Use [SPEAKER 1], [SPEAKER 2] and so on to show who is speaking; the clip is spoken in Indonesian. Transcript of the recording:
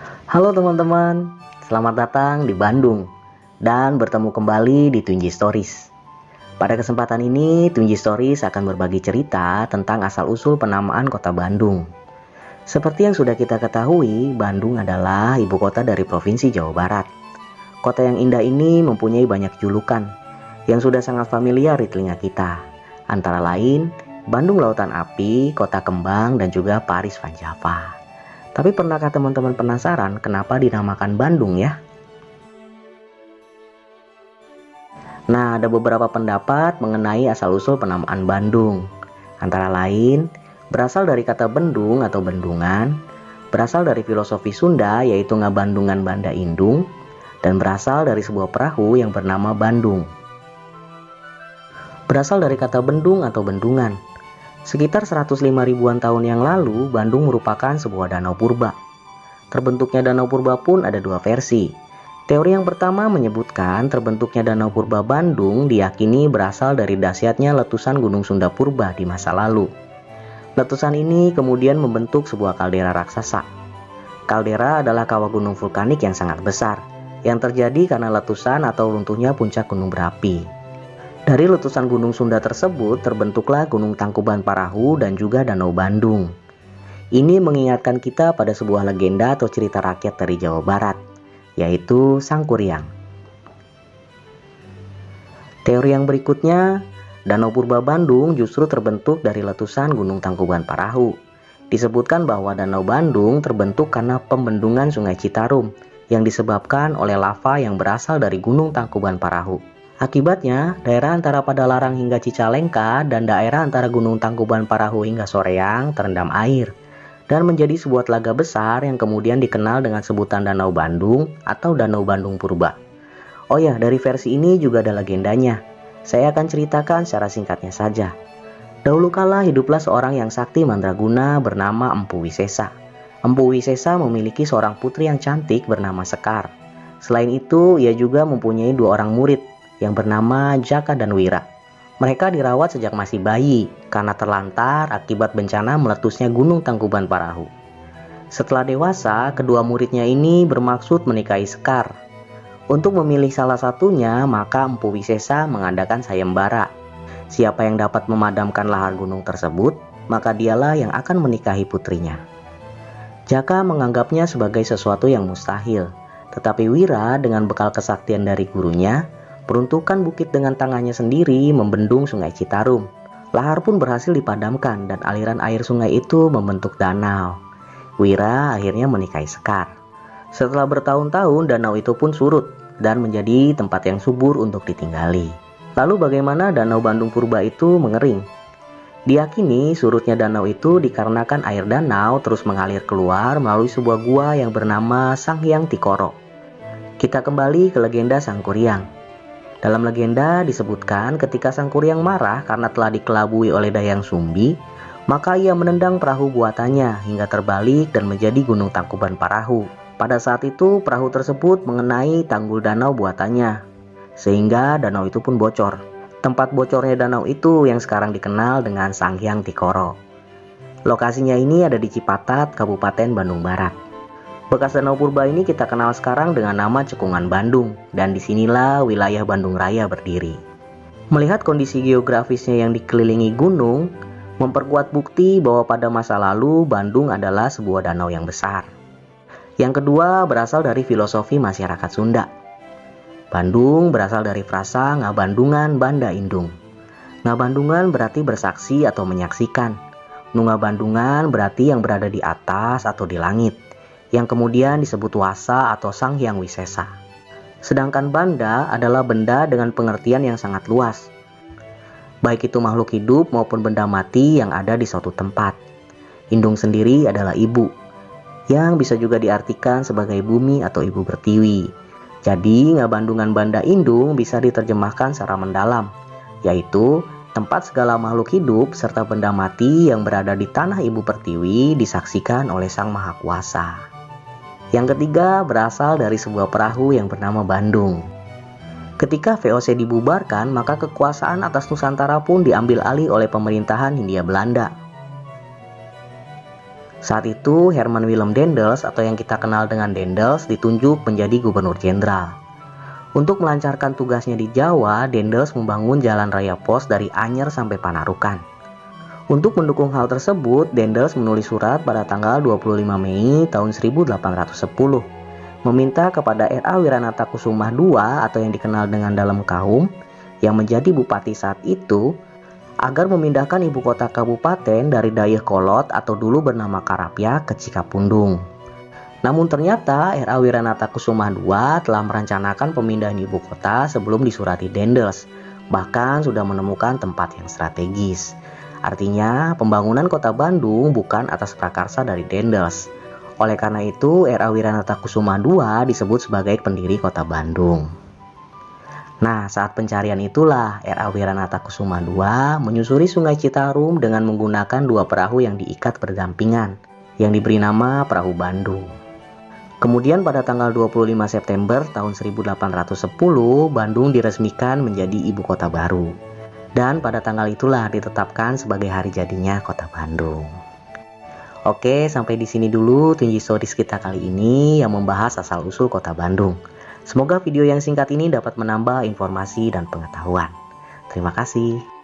[SPEAKER 1] Halo teman-teman, selamat datang di Bandung dan bertemu kembali di Tunji Stories. Pada kesempatan ini, Tunji Stories akan berbagi cerita tentang asal-usul penamaan kota Bandung. Seperti yang sudah kita ketahui, Bandung adalah ibu kota dari Provinsi Jawa Barat. Kota yang indah ini mempunyai banyak julukan yang sudah sangat familiar di telinga kita. Antara lain, Bandung Lautan Api, Kota Kembang, dan juga Paris Van Java. Tapi pernahkah teman-teman penasaran kenapa dinamakan Bandung ya? Nah, ada beberapa pendapat mengenai asal-usul penamaan Bandung. Antara lain, berasal dari kata bendung atau bendungan, berasal dari filosofi Sunda yaitu ngabandungan Banda Indung, dan berasal dari sebuah perahu yang bernama Bandung. Berasal dari kata bendung atau bendungan. Sekitar 105 ribuan tahun yang lalu, Bandung merupakan sebuah danau purba. Terbentuknya danau purba pun ada dua versi. Teori yang pertama menyebutkan terbentuknya danau purba Bandung diyakini berasal dari dahsyatnya letusan Gunung Sunda Purba di masa lalu. Letusan ini kemudian membentuk sebuah kaldera raksasa. Kaldera adalah kawah gunung vulkanik yang sangat besar, yang terjadi karena letusan atau runtuhnya puncak gunung berapi. Dari letusan Gunung Sunda tersebut terbentuklah Gunung Tangkuban Parahu dan juga Danau Bandung. Ini mengingatkan kita pada sebuah legenda atau cerita rakyat dari Jawa Barat, yaitu Sangkuriang. Teori yang berikutnya, Danau Purba Bandung justru terbentuk dari letusan Gunung Tangkuban Parahu. Disebutkan bahwa Danau Bandung terbentuk karena pembendungan Sungai Citarum yang disebabkan oleh lava yang berasal dari Gunung Tangkuban Parahu. Akibatnya, daerah antara Padalarang hingga Cicalengka dan daerah antara Gunung Tangkuban Parahu hingga Soreang terendam air dan menjadi sebuah telaga besar yang kemudian dikenal dengan sebutan Danau Bandung atau Danau Bandung Purba. Oh ya, dari versi ini juga ada legendanya. Saya akan ceritakan secara singkatnya saja. Dahulu kala hiduplah seorang yang sakti mandraguna bernama Empu Wisesa. Empu Wisesa memiliki seorang putri yang cantik bernama Sekar. Selain itu, ia juga mempunyai dua orang murid yang bernama Jaka dan Wira. Mereka dirawat sejak masih bayi karena terlantar akibat bencana meletusnya Gunung Tangkuban Parahu. Setelah dewasa, kedua muridnya ini bermaksud menikahi Sekar. Untuk memilih salah satunya, maka Empu Wisesa mengadakan sayembara. Siapa yang dapat memadamkan lahar gunung tersebut, maka dialah yang akan menikahi putrinya. Jaka menganggapnya sebagai sesuatu yang mustahil, tetapi Wira dengan bekal kesaktian dari gurunya peruntukan bukit dengan tangannya sendiri membendung Sungai Citarum. Lahar pun berhasil dipadamkan dan aliran air sungai itu membentuk danau. Wira akhirnya menikahi Sekar. Setelah bertahun-tahun, danau itu pun surut dan menjadi tempat yang subur untuk ditinggali. Lalu bagaimana Danau Bandung Purba itu mengering? Diyakini surutnya danau itu dikarenakan air danau terus mengalir keluar melalui sebuah gua yang bernama Sanghyang Tikoro. Kita kembali ke legenda Sangkuriang. Dalam legenda disebutkan ketika Sangkuriang marah karena telah dikelabui oleh Dayang Sumbi, maka ia menendang perahu buatannya hingga terbalik dan menjadi Gunung Tangkuban Parahu. Pada saat itu perahu tersebut mengenai tanggul danau buatannya, sehingga danau itu pun bocor. Tempat bocornya danau itu yang sekarang dikenal dengan Sanghyang Tikoro. Lokasinya ini ada di Cipatat, Kabupaten Bandung Barat. Bekas Danau Purba ini kita kenal sekarang dengan nama Cekungan Bandung, dan disinilah wilayah Bandung Raya berdiri. Melihat kondisi geografisnya yang dikelilingi gunung, memperkuat bukti bahwa pada masa lalu Bandung adalah sebuah danau yang besar. Yang kedua berasal dari filosofi masyarakat Sunda. Bandung berasal dari frasa ngabandungan Banda Indung. Ngabandungan berarti bersaksi atau menyaksikan. Nungabandungan berarti yang berada di atas atau di langit, yang kemudian disebut Wasa atau Sang Hyang Wisesa. Sedangkan Banda adalah benda dengan pengertian yang sangat luas, baik itu makhluk hidup maupun benda mati yang ada di suatu tempat. Indung sendiri adalah ibu, yang bisa juga diartikan sebagai bumi atau ibu pertiwi. Jadi ngabandungan Banda Indung bisa diterjemahkan secara mendalam, yaitu tempat segala makhluk hidup serta benda mati yang berada di tanah ibu pertiwi disaksikan oleh Sang Maha Kuasa. Yang ketiga berasal dari sebuah perahu yang bernama Bandung. Ketika VOC dibubarkan, maka kekuasaan atas Nusantara pun diambil alih oleh pemerintahan Hindia Belanda. Saat itu Herman Willem Daendels atau yang kita kenal dengan Daendels ditunjuk menjadi gubernur jenderal. Untuk melancarkan tugasnya di Jawa, Daendels membangun jalan raya pos dari Anyer sampai Panarukan. Untuk mendukung hal tersebut, Daendels menulis surat pada tanggal 25 Mei tahun 1810, meminta kepada R.A. Wiranata Kusuma II atau yang dikenal dengan Dalem Kaum, yang menjadi bupati saat itu, agar memindahkan ibu kota kabupaten dari Dayakolot atau dulu bernama Karapia ke Cikapundung. Namun ternyata R.A. Wiranata Kusuma II telah merencanakan pemindahan ibu kota sebelum disurati Daendels, bahkan sudah menemukan tempat yang strategis. Artinya pembangunan kota Bandung bukan atas prakarsa dari Daendels. Oleh karena itu R.A. Wiranata Kusuma II disebut sebagai pendiri kota Bandung. Nah, saat pencarian itulah R.A. Wiranata Kusuma II menyusuri Sungai Citarum dengan menggunakan dua perahu yang diikat berdampingan, yang diberi nama Perahu Bandung. Kemudian pada tanggal 25 September tahun 1810, Bandung diresmikan menjadi ibu kota baru. Dan pada tanggal itulah ditetapkan sebagai hari jadinya kota Bandung. Oke, sampai di sini dulu Tunji Stories kita kali ini yang membahas asal-usul kota Bandung. Semoga video yang singkat ini dapat menambah informasi dan pengetahuan. Terima kasih.